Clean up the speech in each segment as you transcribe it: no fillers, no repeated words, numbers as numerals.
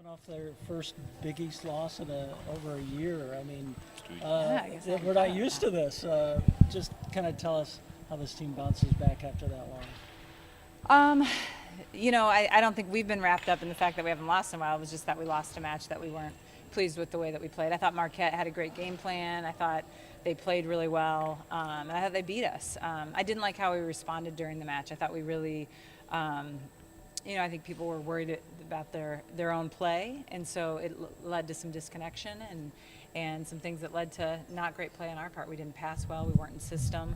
Coming off their first Big East loss in over a year. I mean, we're not used to this. Just kind of tell us how this team bounces back after that loss. I don't think we've been wrapped up in the fact that we haven't lost in a while. It was just that we lost a match that we weren't pleased with the way that we played. I thought Marquette had a great game plan. I thought they played really well, and I thought they beat us. I didn't like how we responded during the match. I thought we really, I think people were worried about their own play, and so it led to some disconnection and some things that led to not great play on our part. We didn't pass well. We weren't in system.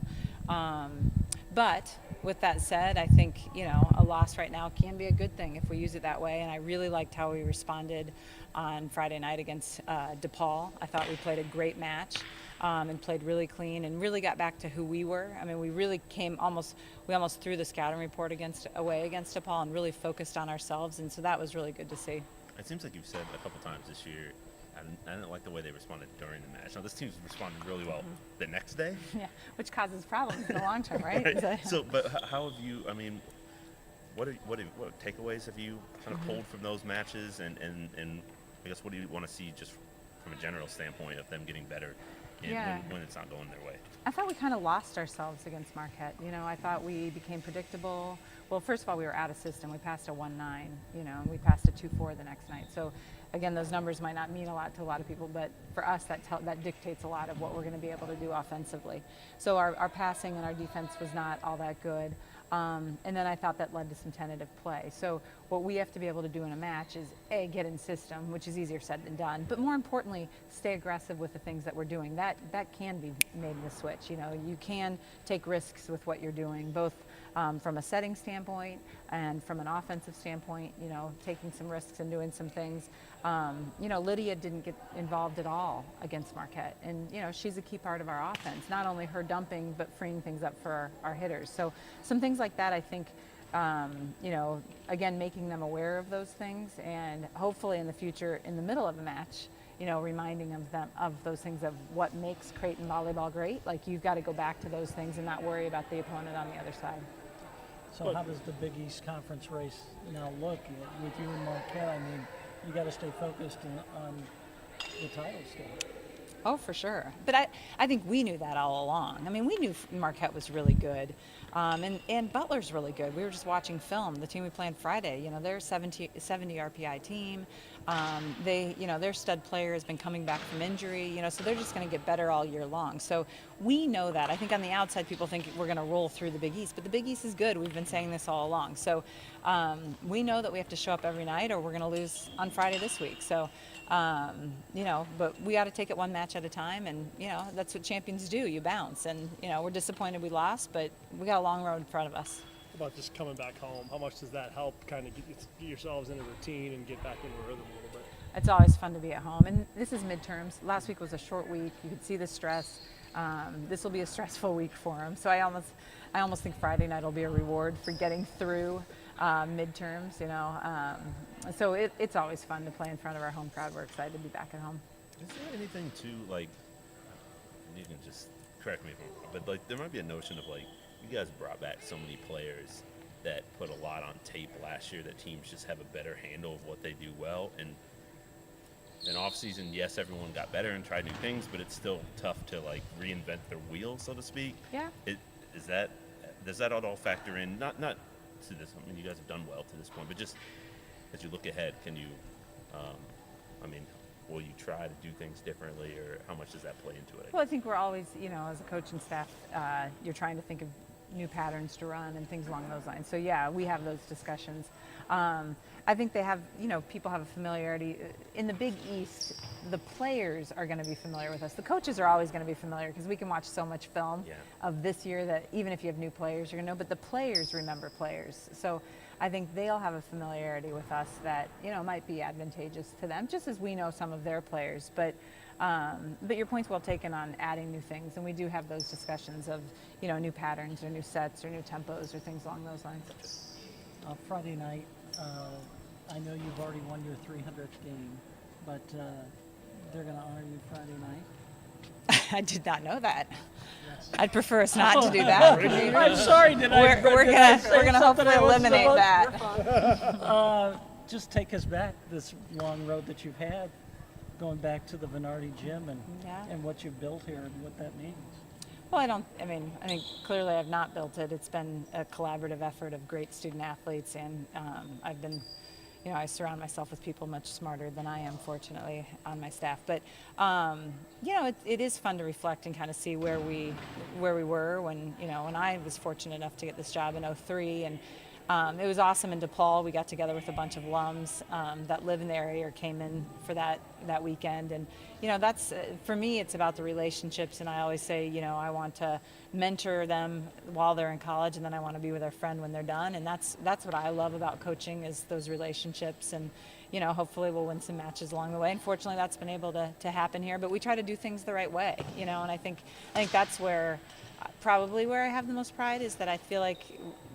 But with that said, I think, a loss right now can be a good thing if we use it that way. And I really liked how we responded on Friday night against DePaul. I thought we played a great match and played really clean and really got back to who we were. I mean, we really we almost threw the scouting report away against DePaul and really focused on ourselves. And so that was really good to see. It seems like you've said a couple times this year, I didn't like the way they responded during the match. Now, this team's responded really well the next day. Yeah, which causes problems in the long term, right? Right. So, but how have you, what takeaways have you kind of pulled from those matches? And I guess what do you want to see just from a general standpoint of them getting better when it's not going their way? I thought we kind of lost ourselves against Marquette. I thought we became predictable. Well, first of all, we were out of system. We passed a 1-9, and we passed a 2-4 the next night. So, again, those numbers might not mean a lot to a lot of people, but for us, that dictates a lot of what we're going to be able to do offensively. So our passing and our defense was not all that good. And then I thought that led to some tentative play. So what we have to be able to do in a match is, A, get in system, which is easier said than done, but more importantly, stay aggressive with the things that we're doing. That can be made in the switch. You can take risks with what you're doing, both from a setting standpoint and from an offensive standpoint, taking some risks and doing some things. Lydia didn't get involved at all against Marquette, and she's a key part of our offense, not only her dumping but freeing things up for our hitters. So some things like that, I think, again, making them aware of those things, and hopefully in the future, in the middle of a match, reminding them of those things, of what makes Creighton volleyball great. Like, you've got to go back to those things and not worry about the opponent on the other side. So how does the Big East Conference race now look with you and Marquette? I mean, you got to stay focused on the title still. Oh, for sure. But I think we knew that all along. I mean, we knew Marquette was really good, and Butler's really good. We were just watching film. The team we played Friday, they're a 70 RPI team. Their stud player has been coming back from injury, so they're just going to get better all year long. So we know that. I think on the outside, people think we're going to roll through the Big East, but the Big East is good. We've been saying this all along. So we know that we have to show up every night, or we're going to lose on Friday this week. So, but we got to take it one match at a time, and, that's what champions do. You bounce, and, we're disappointed we lost, but we got a long road in front of us. About just coming back home, how much does that help kind of get yourselves into routine and get back into a rhythm a little bit? It's always fun to be at home, and this is midterms. Last week was a short week. You could see the stress. This will be a stressful week for them. So I almost think Friday night will be a reward for getting through midterms. So it's always fun to play in front of our home crowd. We're excited to be back at home. Is there anything to, like, you can just correct me if I'm wrong, but, like, there might be a notion of, like, you guys brought back so many players that put a lot on tape last year that teams just have a better handle of what they do well. And in off-season, yes, everyone got better and tried new things, but it's still tough to, like, reinvent their wheel, so to speak. Yeah. Does that all factor in? Not to this. I mean, you guys have done well to this point, but just as you look ahead, can you? Will you try to do things differently, or how much does that play into it? Well, I think we're always, as a coach and staff, you're trying to think of new patterns to run and things along those lines. So yeah, we have those discussions. I think they have, people have a familiarity. In the Big East, the players are going to be familiar with us. The coaches are always going to be familiar because we can watch so much film of this year that even if you have new players, you're going to know, but the players remember players. So I think they'll have a familiarity with us that, might be advantageous to them, just as we know some of their players. But your point's well taken on adding new things, and we do have those discussions of, new patterns or new sets or new tempos or things along those lines. Friday night, I know you've already won your 300th game, but they're going to honor you Friday night. I did not know that. Yes. I'd prefer us not to do that. I'm sorry, we're gonna hopefully eliminate that. just take us back this long road that you've had, going back to the Venardi gym and what you've built here and what that means. Well, I think clearly I've not built it. It's been a collaborative effort of great student athletes, and I've been, I surround myself with people much smarter than I am, fortunately, on my staff. But, it is fun to reflect and kind of see where we were when I was fortunate enough to get this job in 2003. And it was awesome in DePaul. We got together with a bunch of alums that live in the area or came in for that weekend. And, that's, for me, it's about the relationships. And I always say, I want to mentor them while they're in college, and then I want to be with their friend when they're done. And that's what I love about coaching, is those relationships. And, hopefully we'll win some matches along the way. And fortunately, that's been able to happen here. But we try to do things the right way, and I think that's where probably where I have the most pride, is that I feel like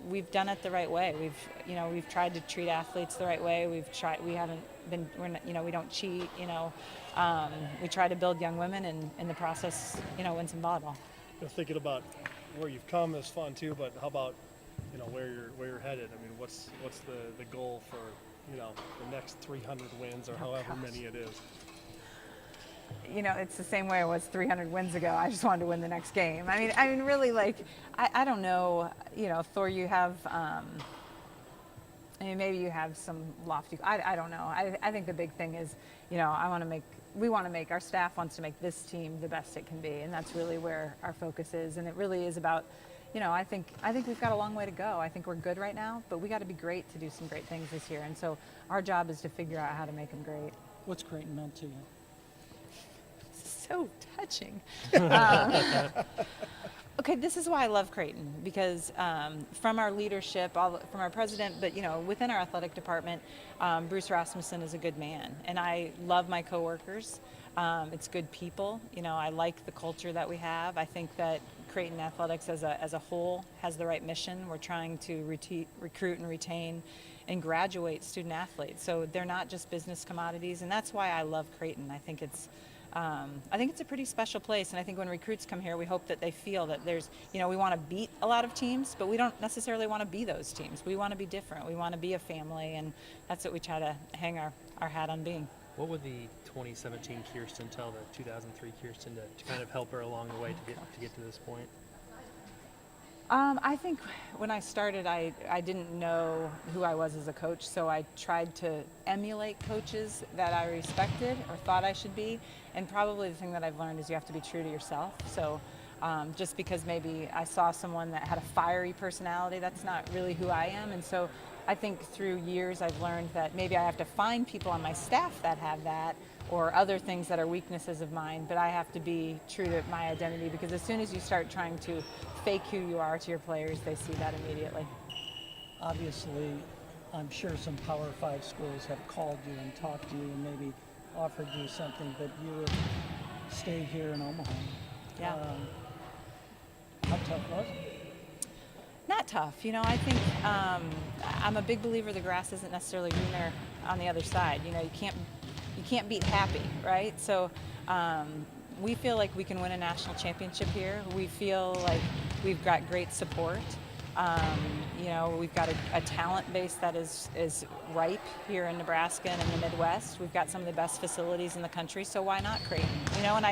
we've done it the right way. We've tried to treat athletes the right way. We don't cheat, we try to build young women, and in the process, win some volleyball. Thinking about where you've come is fun too, but how about, where you're headed? I mean, what's the goal for, the next 300 wins or however many it is? It's the same way it was 300 wins ago. I just wanted to win the next game. I mean, really, I don't know, Thor, you have, maybe you have some lofty, I don't know. I think the big thing is, our staff wants to make this team the best it can be, and that's really where our focus is. And it really is about, I think we've got a long way to go. I think we're good right now, but we got to be great to do some great things this year. And so our job is to figure out how to make them great. What's Creighton meant to you? So touching. Okay, this is why I love Creighton, because from our leadership, from our president, but within our athletic department, Bruce Rasmussen is a good man, and I love my coworkers. It's good people. I like the culture that we have. I think that Creighton Athletics as a whole has the right mission. We're trying to recruit and retain and graduate student athletes, so they're not just business commodities, and that's why I love Creighton. I think it's a pretty special place, and I think when recruits come here, we hope that they feel that there's, we want to beat a lot of teams, but we don't necessarily want to be those teams. We want to be different. We want to be a family, and that's what we try to hang our hat on being. What would the 2017 Kirsten tell the 2003 Kirsten to kind of help her along the way to get to this point? I think when I started, I didn't know who I was as a coach, so I tried to emulate coaches that I respected or thought I should be. And probably the thing that I've learned is you have to be true to yourself. So just because maybe I saw someone that had a fiery personality, that's not really who I am. And so I think through years I've learned that maybe I have to find people on my staff that have that, or other things that are weaknesses of mine, but I have to be true to my identity, because as soon as you start trying to fake who you are to your players, they see that immediately. Obviously, I'm sure some Power 5 schools have called you and talked to you and maybe offered you something, but you would stay here in Omaha. Yeah. How tough was it? Not tough. I think I'm a big believer the grass isn't necessarily greener on the other side. You can't beat happy, right? So we feel like we can win a national championship here. We feel like we've got great support. We've got a talent base that is ripe here in Nebraska and in the Midwest. We've got some of the best facilities in the country, so why not Creighton? And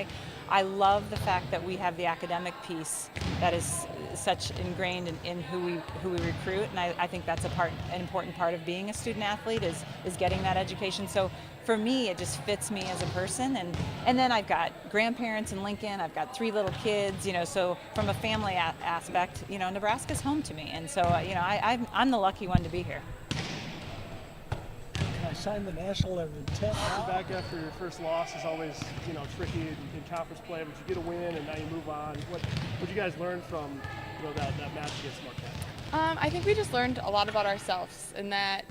I love the fact that we have the academic piece that is such ingrained in who we recruit, and I think that's an important part of being a student athlete is getting that education. So for me, it just fits me as a person, and then I've got grandparents in Lincoln. I've got 3 little kids, so from a family aspect, Nebraska's home to me, and so I'm the lucky one to be here. I signed the national intent. Back after your first loss is always, tricky in conference play, but you get a win and now you move on. What did you guys learn from, that match against Marquette? I think we just learned a lot about ourselves, and that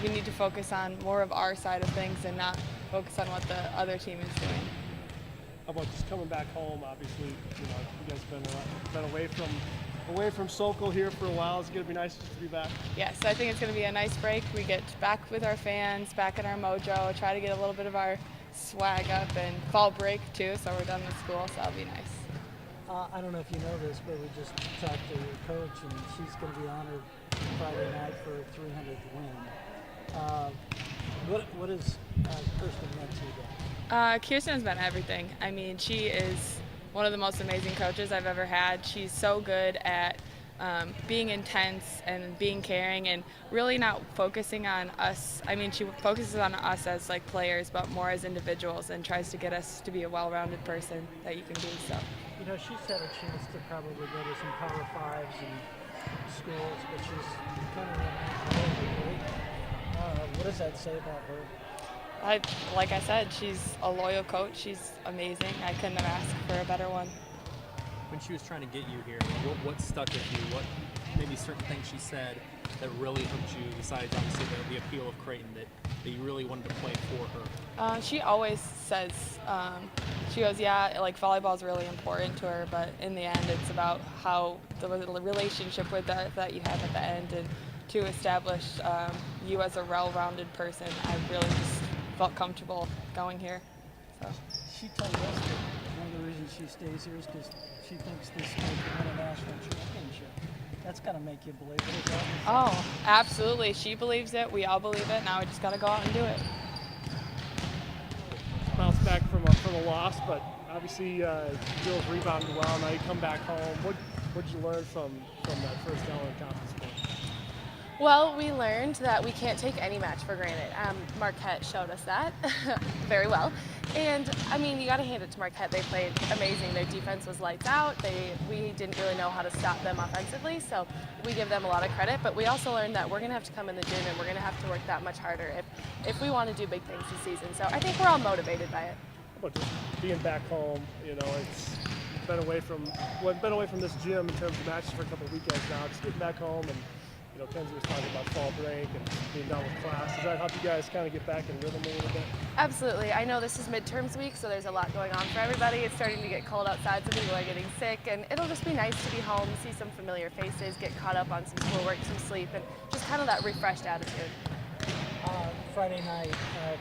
we need to focus on more of our side of things and not focus on what the other team is doing. How about just coming back home? Obviously, you guys have been away from Sokol here for a while. It's going to be nice just to be back. Yes, I think it's going to be a nice break. We get back with our fans, back in our mojo, try to get a little bit of our swag up, and fall break too, so we're done with school, so that'll be nice. I don't know if you know this, but we just talked to your coach, and she's going to be honored Friday night for her 300th win. What has Kirsten meant to you? Kirsten has been everything. I mean, she is one of the most amazing coaches I've ever had. She's so good at being intense and being caring and really not focusing on us. I mean, she focuses on us as like players, but more as individuals, and tries to get us to be a well-rounded person that you can be. So, you know, she's had a chance to probably go to some Power Fives and schools, but she's kind of what does that say about her? Like I said, she's a loyal coach. She's amazing. I couldn't have asked for a better one. When she was trying to get you here, what stuck with you? What maybe certain things she said that really hooked you, besides obviously the appeal of Creighton, that you really wanted to play for her? She always says, she goes, yeah, like volleyball is really important to her, but in the end it's about how the relationship with that you have at the end, and to establish you as a well-rounded person. I really just felt comfortable going here. So. She told us that one of the reasons she stays here is because she thinks this school can win a national championship. That's got to make you believe it. Is that Oh, absolutely. She believes it. We all believe it. Now we just got to go out and do it. Bounce back from a loss, but obviously girls rebounded well. Now you come back home. What did you learn from that first Illinois conference play? Well, we learned that we can't take any match for granted. Marquette showed us that very well. And, I mean, you got to hand it to Marquette. They played amazing. Their defense was lights out. We didn't really know how to stop them offensively, so we give them a lot of credit. But we also learned that we're going to have to come in the gym and we're going to have to work that much harder if we want to do big things this season. So I think we're all motivated by it. How about just being back home? You know, it's been away from this gym in terms of matches for a couple of weekends now. Just getting back home, and you know, Kenzie was talking about fall break and being done with class. Does that help you guys kind of get back in rhythm a little bit? Absolutely. I know this is midterms week, so there's a lot going on for everybody. It's starting to get cold outside, so people are getting sick, and it'll just be nice to be home, see some familiar faces, get caught up on some schoolwork, some sleep, and just kind of that refreshed attitude. Friday night,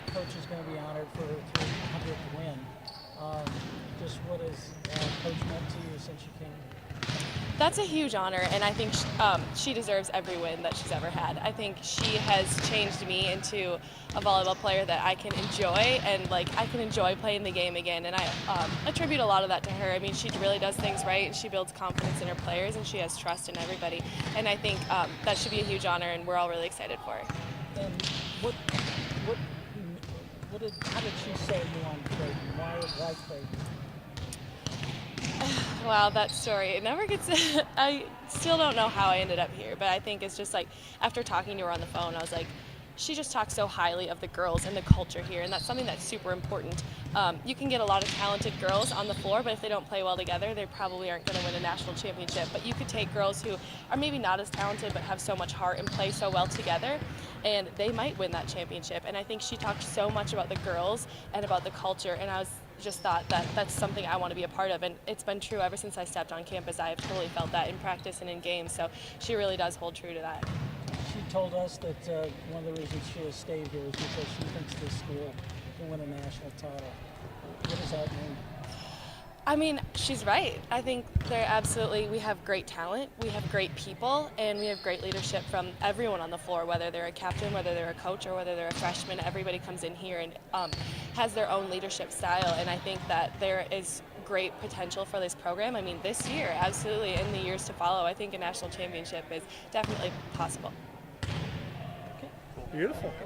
Coach is going to be honored for her 300th win. Just what has Coach meant to you since you came? That's a huge honor, and I think she deserves every win that she's ever had. I think she has changed me into a volleyball player that I can enjoy, and like I can enjoy playing the game again, and I attribute a lot of that to her. I mean, she really does things right, and she builds confidence in her players, and she has trust in everybody, and I think that should be a huge honor, and we're all really excited for her. And how did she sell you on Creighton? Why Creighton? Wow, that story, it never gets, I still don't know how I ended up here, but I think it's just like, after talking to her on the phone, I was like, she just talks so highly of the girls and the culture here, and that's something that's super important. You can get a lot of talented girls on the floor, but if they don't play well together, they probably aren't going to win a national championship. But you could take girls who are maybe not as talented, but have so much heart and play so well together, and they might win that championship. And I think she talked so much about the girls and about the culture, and I just thought that that's something I want to be a part of, and it's been true ever since I stepped on campus. I have totally felt that in practice and in games, so she really does hold true to that. She told us that one of the reasons she has stayed here is because she thinks this school can win a national title. What does that mean? I mean, she's right. I think we have great talent, we have great people, and we have great leadership from everyone on the floor, whether they're a captain, whether they're a coach, or whether they're a freshman. Everybody comes in here and has their own leadership style, and I think that there is great potential for this program. I mean, this year, absolutely, in the years to follow, I think a national championship is definitely possible. Beautiful.